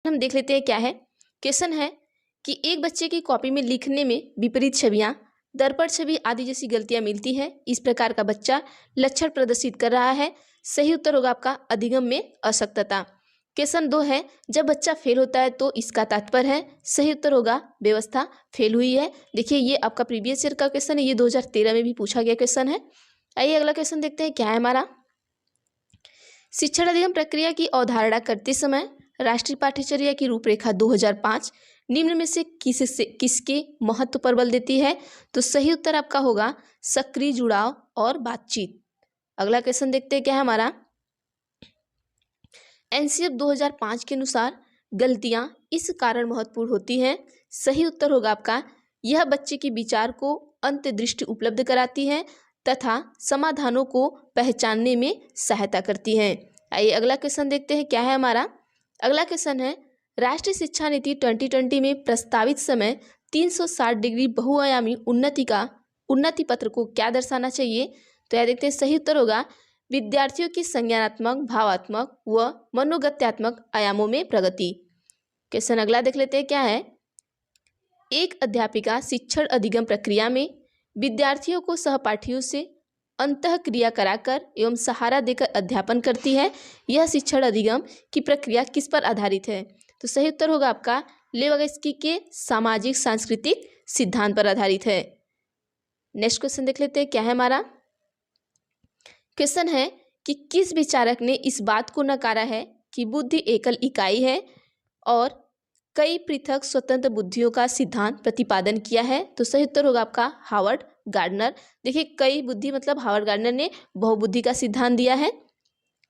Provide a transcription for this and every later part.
हम देख लेते हैं क्या है। क्वेश्चन है कि एक बच्चे की कॉपी में लिखने में विपरीत छवियां, दर्पण छवि आदि जैसी गलतियां मिलती है। इस प्रकार का बच्चा लक्षण प्रदर्शित कर रहा है। सही उत्तर होगा आपका अधिगम में अशक्तता। क्वेश्चन 2 है, जब बच्चा फेल होता है तो इसका तात्पर्य है। सही उत्तर होगा व्यवस्था फेल हुई है। देखिए ये आपका प्रीवियस ईयर का क्वेश्चन है, ये 2013 में भी पूछा गया क्वेश्चन है। आइए अगला क्वेश्चन देखते हैं क्या है हमारा। शिक्षण अधिगम प्रक्रिया की अवधारणा करते समय राष्ट्रीय पाठ्यचर्या की रूपरेखा 2005 निम्न में से किसके महत्व पर बल देती है। तो सही उत्तर आपका होगा सक्रिय जुड़ाव और बातचीत। अगला क्वेश्चन देखते हैं क्या है हमारा। एनसीएफ 2005 के अनुसार गलतियां इस कारण महत्वपूर्ण होती हैं। सही उत्तर होगा आपका यह बच्चे के विचार को अंतर्दृष्टि उपलब्ध कराती है तथा समाधानों को पहचानने में सहायता करती हैं। आइए अगला क्वेश्चन देखते हैं क्या है हमारा। अगला क्वेश्चन है, राष्ट्रीय शिक्षा नीति 2020 में प्रस्तावित समय 360 डिग्री बहुआयामी उन्नति पत्र को क्या दर्शाना चाहिए। तो यह देखते हैं सही उत्तर होगा विद्यार्थियों की संज्ञानात्मक, भावात्मक व मनोगत्यात्मक आयामों में प्रगति। क्वेश्चन अगला देख लेते हैं क्या है। एक अध्यापिका शिक्षण अधिगम प्रक्रिया में विद्यार्थियों को सहपाठियों से अंतः क्रिया कराकर एवं सहारा देकर अध्यापन करती है। यह शिक्षण अधिगम की प्रक्रिया किस पर आधारित है। तो सही उत्तर होगा आपका लेविग्स्की के सामाजिक सांस्कृतिक सिद्धांत पर आधारित है। नेक्स्ट क्वेश्चन देख लेते हैं क्या है हमारा। क्वेश्चन है कि किस विचारक ने इस बात को नकारा है कि बुद्धि एकल इकाई है और कई पृथक स्वतंत्र बुद्धियों का सिद्धांत प्रतिपादन किया है। तो सही उत्तर होगा आपका हावर्ड गार्डनर। देखिए कई बुद्धि मतलब हावर्ड गार्डनर ने बहुबुद्धि का सिद्धांत दिया है।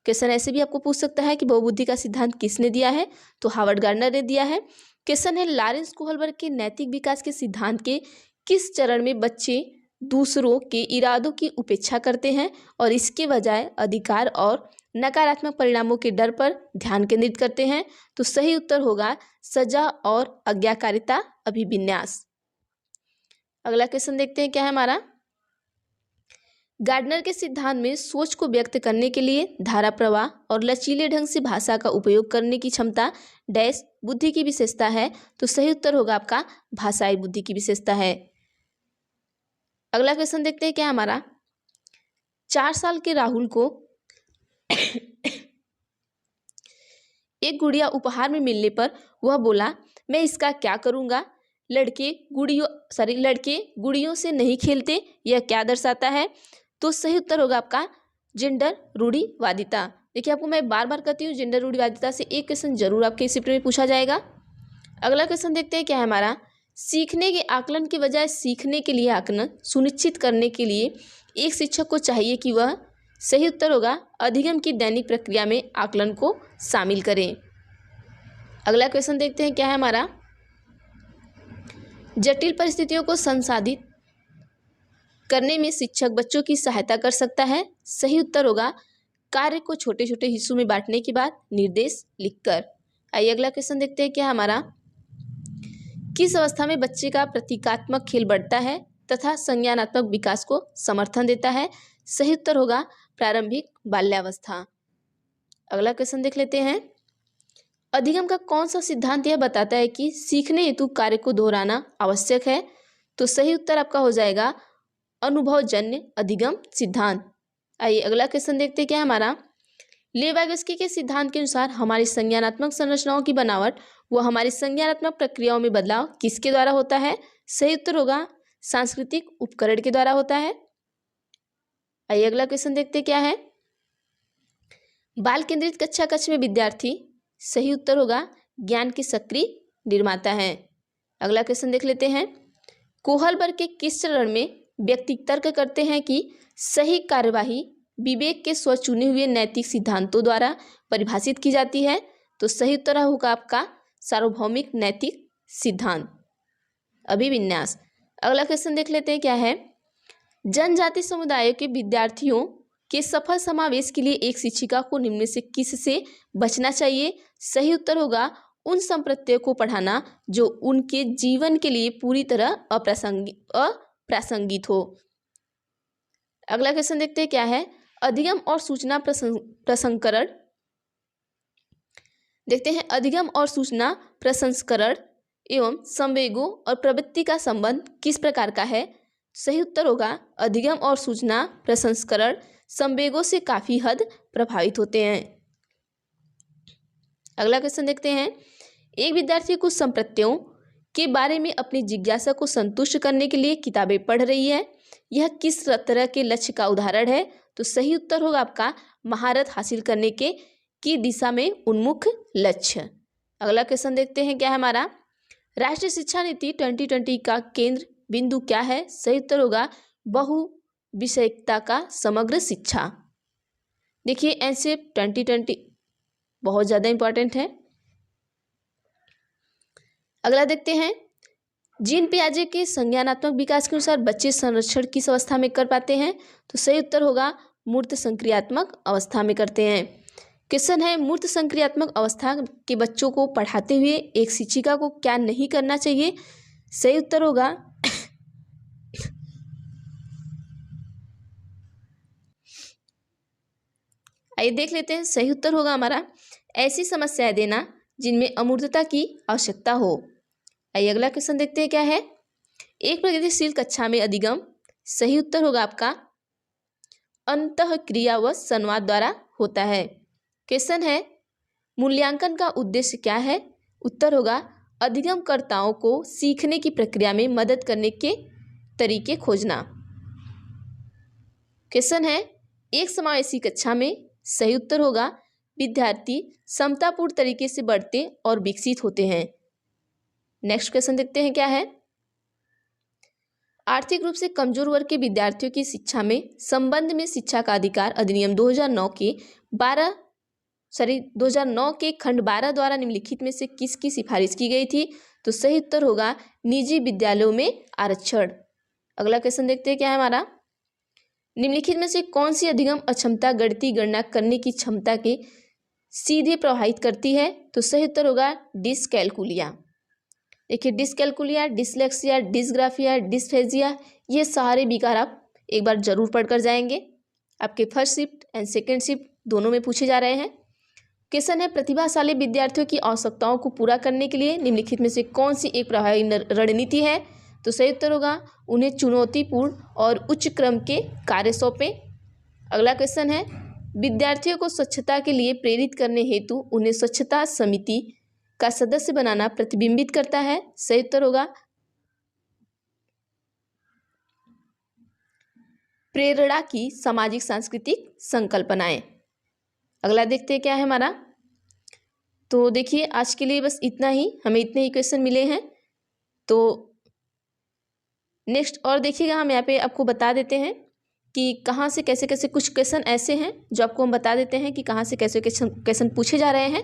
क्वेश्चन ऐसे भी आपको पूछ सकता है कि बहुबुद्धि का सिद्धांत किसने दिया है। तो हावर्ड गार्डनर ने दिया है। क्वेश्चन है, लॉरेंस कोहलबर्ग के नैतिक विकास के सिद्धांत के किस चरण में बच्चे दूसरों के इरादों की उपेक्षा करते हैं और इसके बजाय अधिकार और नकारात्मक परिणामों के डर पर ध्यान केंद्रित करते हैं। तो सही उत्तर होगा सजा और आज्ञाकारिता अभिविन्यास। अगला क्वेश्चन देखते हैं क्या है हमारा। गार्डनर के सिद्धांत में सोच को व्यक्त करने के लिए धारा प्रवाह और लचीले ढंग से भाषा का उपयोग करने की क्षमता डैश बुद्धि की विशेषता है। तो सही उत्तर होगा आपका भाषाई बुद्धि की विशेषता है। अगला क्वेश्चन देखते हैं क्या हमारा। 4 साल के राहुल को एक गुड़िया उपहार में मिलने पर वह बोला, मैं इसका क्या करूंगा। लड़के गुड़ियों से नहीं खेलते, यह क्या दर्शाता है। तो सही उत्तर होगा आपका जेंडर रूढ़िवादिता। देखिए आपको मैं बार बार कहती हूँ जेंडर रूढ़िवादिता से एक क्वेश्चन जरूर आपके इस शिफ्ट में पूछा जाएगा। अगला क्वेश्चन देखते हैं क्या है हमारा। सीखने के आकलन के बजाय सीखने के लिए आकलन सुनिश्चित करने के लिए एक शिक्षक को चाहिए कि वह, सही उत्तर होगा अधिगम की दैनिक प्रक्रिया में आकलन को शामिल करें। अगला क्वेश्चन देखते हैं क्या है हमारा। जटिल परिस्थितियों को संसाधित करने में शिक्षक बच्चों की सहायता कर सकता है। सही उत्तर होगा कार्य को छोटे छोटे हिस्सों में बांटने के बाद निर्देश लिखकर। आइए अगला क्वेश्चन देखते हैं क्या हमारा। किस अवस्था में बच्चे का प्रतीकात्मक खेल बढ़ता है तथा संज्ञानात्मक विकास को समर्थन देता है। सही उत्तर होगा प्रारंभिक बाल्यावस्था। अगला क्वेश्चन देख लेते हैं। अधिगम का कौन सा सिद्धांत यह बताता है कि सीखने हेतु कार्य को दोहराना आवश्यक है। तो सही उत्तर आपका हो जाएगा अनुभवजन्य अधिगम सिद्धांत। आइए अगला क्वेश्चन देखते हैं क्या हमारा। लेविग्स्की के सिद्धांत के अनुसार हमारी संज्ञानात्मक संरचनाओं की बनावट व हमारी संज्ञानात्मक प्रक्रियाओं में बदलाव किसके द्वारा होता है। सही उत्तर होगा सांस्कृतिक उपकरण के द्वारा होता है। आइए अगला क्वेश्चन देखते क्या है। बाल केंद्रित कक्षा कक्ष में विद्यार्थी, सही उत्तर होगा ज्ञान के सक्रिय निर्माता है। अगला क्वेश्चन देख लेते हैं। कोहलबर्ग के किस चरण में व्यक्ति तर्क करते हैं कि सही कार्यवाही विवेक के स्वचुने हुए नैतिक सिद्धांतों द्वारा परिभाषित की जाती है। तो सही उत्तर होगा आपका सार्वभौमिक नैतिक सिद्धांत अभिविन्यास। अगला क्वेश्चन देख लेते हैं क्या है। जनजाति समुदायों के विद्यार्थियों के सफल समावेश के लिए एक शिक्षिका को निम्न में से किस से बचना चाहिए। सही उत्तर होगा उन संप्रत्ययों को पढ़ाना जो उनके जीवन के लिए पूरी तरह अप्रासंगिक हो। अगला क्वेश्चन देखते हैं क्या है। अधिगम और सूचना प्रसंस्करण देखते हैं अधिगम और सूचना प्रसंस्करण एवं संवेगों और प्रवृत्ति का संबंध किस प्रकार का है। सही उत्तर होगा अधिगम और सूचना प्रसंस्करण संवेगों से काफी हद प्रभावित होते हैं। अगला क्वेश्चन देखते हैं, एक विद्यार्थी कुछ संप्रत्यों के बारे में अपनी जिज्ञासा को संतुष्ट करने के लिए किताबें पढ़ रही है, यह किस तरह के लक्ष्य का उदाहरण है। तो सही उत्तर होगा आपका महारत हासिल करने के की दिशा में उन्मुख लक्ष्य। अगला क्वेश्चन देखते हैं, क्या है हमारा, राष्ट्रीय शिक्षा नीति 2020 का केंद्र बिंदु क्या है। सही उत्तर होगा बहु विषयकता का समग्र शिक्षा। देखिए एनसीईआरटी 2020 बहुत ज़्यादा इंपॉर्टेंट है। अगला देखते हैं, जीन पियाजे के संज्ञानात्मक विकास के अनुसार बच्चे संरक्षण किस अवस्था में कर पाते हैं। तो सही उत्तर होगा मूर्त संक्रियात्मक अवस्था में करते हैं। क्वेश्चन है, मूर्त संक्रियात्मक अवस्था के बच्चों को पढ़ाते हुए एक शिक्षिका को क्या नहीं करना चाहिए। सही उत्तर होगा आइए देख लेते हैं। सही उत्तर होगा हमारा ऐसी समस्याएं देना जिनमें अमूर्तता की आवश्यकता हो। आइए अगला क्वेश्चन देखते हैं, क्या है, एक प्रगतिशील कक्षा में अधिगम। सही उत्तर होगा आपका अंतःक्रिया व संवाद द्वारा होता है। क्वेश्चन है, मूल्यांकन का उद्देश्य क्या है। उत्तर होगा अधिगमकर्ताओं को सीखने की प्रक्रिया में मदद करने के तरीके खोजना। क्वेश्चन है, एक समावेशी कक्षा में। सही उत्तर होगा विद्यार्थी समतापूर्ण तरीके से बढ़ते और विकसित होते हैं। नेक्स्ट क्वेश्चन देखते हैं, क्या है, आर्थिक रूप से कमजोर वर्ग के विद्यार्थियों की शिक्षा में संबंध में शिक्षा का अधिकार अधिनियम 2009 के खंड 12 द्वारा निम्नलिखित में से किसकी सिफारिश की गई थी। तो सही उत्तर होगा निजी विद्यालयों में आरक्षण। अगला क्वेश्चन देखते हैं, क्या है हमारा, निम्नलिखित में से कौन सी अधिगम अक्षमता गणितीय गणना करने की क्षमता के सीधे प्रभावित करती है। तो सही उत्तर होगा डिसकैलकुलिया। देखिए डिसकैलकुलिया, डिसलेक्सिया, डिसग्राफिया, डिस्फेजिया, ये सारे विकार आप एक बार जरूर पढ़कर जाएंगे। आपके first shift and second shift दोनों में पूछे जा रहे हैं। क्वेश्चन है, प्रतिभाशाली विद्यार्थियों की आवश्यकताओं को पूरा करने के लिए निम्नलिखित में से कौन सी एक प्रभावी रणनीति है। तो सही उत्तर होगा उन्हें चुनौतीपूर्ण और उच्च क्रम के कार्य सौंपें। अगला क्वेश्चन है, विद्यार्थियों को स्वच्छता के लिए प्रेरित करने हेतु उन्हें स्वच्छता समिति का सदस्य बनाना प्रतिबिंबित करता है। सही उत्तर होगा प्रेरणा की सामाजिक सांस्कृतिक संकल्पनाएं। अगला देखते हैं, क्या है हमारा, तो देखिए आज के लिए बस इतना ही, हमें इतने ही क्वेश्चन मिले हैं। तो नेक्स्ट और देखिएगा, हम यहाँ पे आपको बता देते हैं कि कहाँ से कैसे कैसे कुछ क्वेश्चन ऐसे हैं जो आपको हम बता देते हैं कि कहाँ से कैसे क्वेश्चन पूछे जा रहे हैं।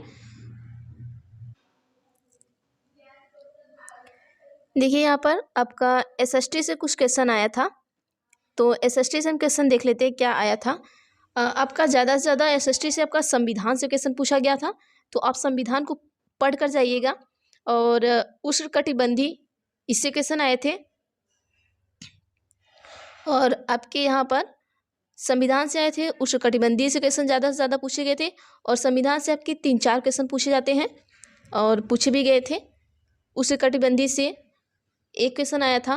देखिए यहाँ पर आपका एसएसटी से कुछ क्वेश्चन आया था, तो एसएसटी से हम क्वेश्चन देख लेते हैं क्या आया था। आपका ज़्यादा से ज़्यादा एसएसटी से आपका संविधान से क्वेश्चन पूछा गया था, तो आप संविधान को पढ़ कर जाइएगा। और उष्णकटिबंधीय इससे क्वेश्चन आए थे, और आपके यहाँ पर संविधान से आए थे, उष्णकटिबंधीय से क्वेश्चन ज़्यादा से ज़्यादा पूछे गए थे, और संविधान से आपके 3-4 क्वेश्चन पूछे जाते हैं और पूछे भी गए थे। उष्णकटिबंधीय से एक क्वेश्चन आया था,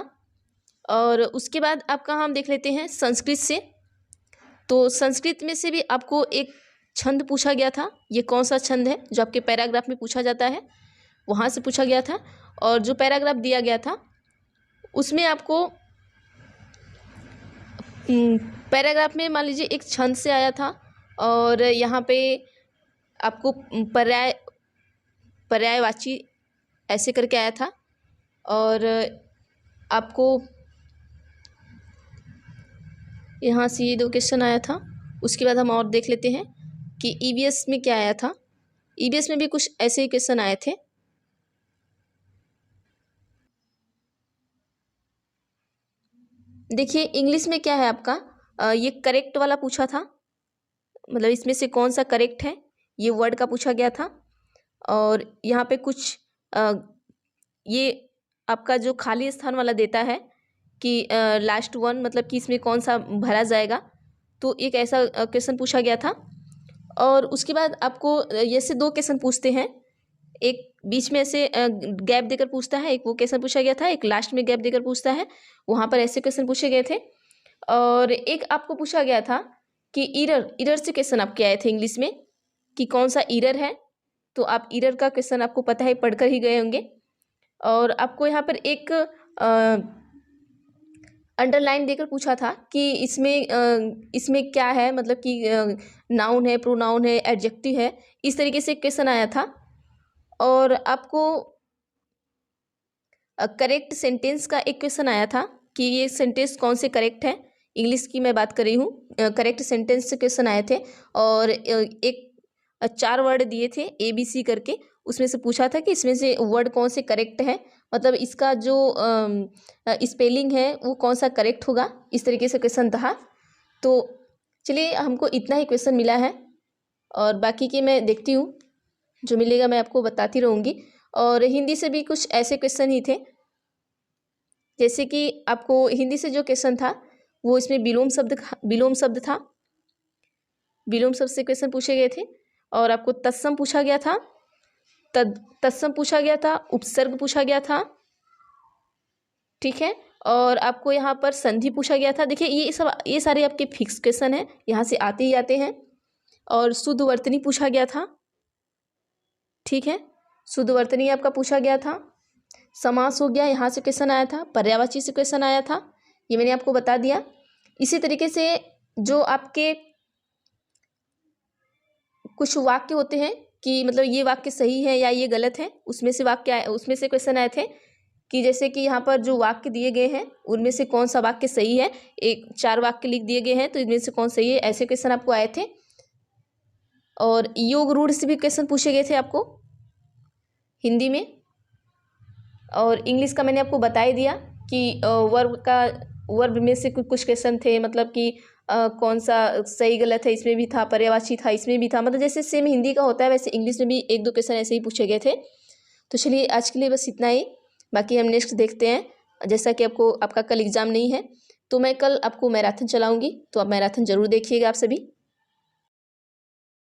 और उसके बाद आपका हम देख लेते हैं संस्कृत से। तो संस्कृत में से भी आपको एक छंद पूछा गया था, ये कौन सा छंद है जो आपके पैराग्राफ में पूछा जाता है, वहाँ से पूछा गया था। और जो पैराग्राफ दिया गया था उसमें आपको पैराग्राफ में मान लीजिए एक छंद से आया था, और यहाँ पे आपको पर्यायवाची ऐसे करके आया था, और आपको यहाँ से ये 2 क्वेश्चन आया था। उसके बाद हम और देख लेते हैं कि ईवीएस में क्या आया था। ईवीएस में भी कुछ ऐसे ही क्वेश्चन आए थे। देखिए इंग्लिश में क्या है आपका, ये करेक्ट वाला पूछा था, मतलब इसमें से कौन सा करेक्ट है ये वर्ड का पूछा गया था। और यहाँ पे कुछ ये आपका जो खाली स्थान वाला देता है कि लास्ट वन, मतलब कि इसमें कौन सा भरा जाएगा, तो एक ऐसा क्वेश्चन पूछा गया था। और उसके बाद आपको ऐसे 2 क्वेश्चन पूछते हैं, एक बीच में ऐसे गैप देकर पूछता है, एक वो क्वेश्चन पूछा गया था, एक लास्ट में गैप देकर पूछता है, वहाँ पर ऐसे क्वेश्चन पूछे गए थे। और एक आपको पूछा गया था कि ईरर से क्वेश्चन आपके आए थे इंग्लिश में कि कौन सा ईरर है, तो आप ईरर का क्वेश्चन आपको पता है, पढ़कर ही गए होंगे। और आपको यहाँ पर एक अंडरलाइन देकर पूछा था कि इसमें क्या है, मतलब कि नाउन है, प्रोनाउन है, एडजेक्टिव है, इस तरीके से क्वेश्चन आया था। और आपको करेक्ट सेंटेंस का एक क्वेश्चन आया था कि ये सेंटेंस कौन से करेक्ट है, इंग्लिश की मैं बात कर रही हूँ। करेक्ट सेंटेंस से क्वेश्चन आए थे और एक 4 वर्ड दिए थे ABC करके, उसमें से पूछा था कि इसमें से वर्ड कौन से करेक्ट है, मतलब इसका जो स्पेलिंग है वो कौन सा करेक्ट होगा, इस तरीके से क्वेश्चन था। तो चलिए, हमको इतना ही क्वेश्चन मिला है और बाकी के मैं देखती हूँ, जो मिलेगा मैं आपको बताती रहूँगी। और हिंदी से भी कुछ ऐसे क्वेश्चन ही थे, जैसे कि आपको हिंदी से जो क्वेश्चन था वो इसमें विलोम शब्द था, विलोम शब्द से क्वेश्चन पूछे गए थे। और आपको तत्सम पूछा गया था, तत्सम पूछा गया था, उपसर्ग पूछा गया था, ठीक है। और आपको यहाँ पर संधि पूछा गया था। देखिए ये सारे आपके फिक्स क्वेश्चन हैं, यहाँ से आते ही आते हैं। और शुद्ध वर्तनी पूछा गया था, ठीक है, शुद्ध वर्तनी आपका पूछा गया था। समास हो गया, यहाँ से क्वेश्चन आया था। पर्यायवाची से क्वेश्चन आया था, ये मैंने आपको बता दिया। इसी तरीके से जो आपके कुछ वाक्य होते हैं कि मतलब ये वाक्य सही है या ये गलत है, उसमें से क्वेश्चन आए थे कि जैसे कि यहाँ पर जो वाक्य दिए गए हैं उनमें से कौन सा वाक्य सही है, 4 वाक्य लिख दिए गए हैं तो इनमें से कौन सही है, ऐसे क्वेश्चन आपको आए थे। और योग रूढ़ से भी क्वेश्चन पूछे गए थे आपको हिंदी में। और इंग्लिश का मैंने आपको बता ही दिया कि वर्ब में से कुछ क्वेश्चन थे, मतलब कि कौन सा सही गलत है इसमें भी था, पर्यायवाची था इसमें भी था, मतलब जैसे सेम हिंदी का होता है वैसे इंग्लिश में भी 1-2 क्वेश्चन ऐसे ही पूछे गए थे। तो चलिए, आज के लिए बस इतना ही, बाकी हम नेक्स्ट देखते हैं। जैसा कि आपका कल एग्ज़ाम नहीं है तो मैं कल आपको मैराथन चलाऊँगी, तो आप मैराथन ज़रूर देखिएगा आप सभी।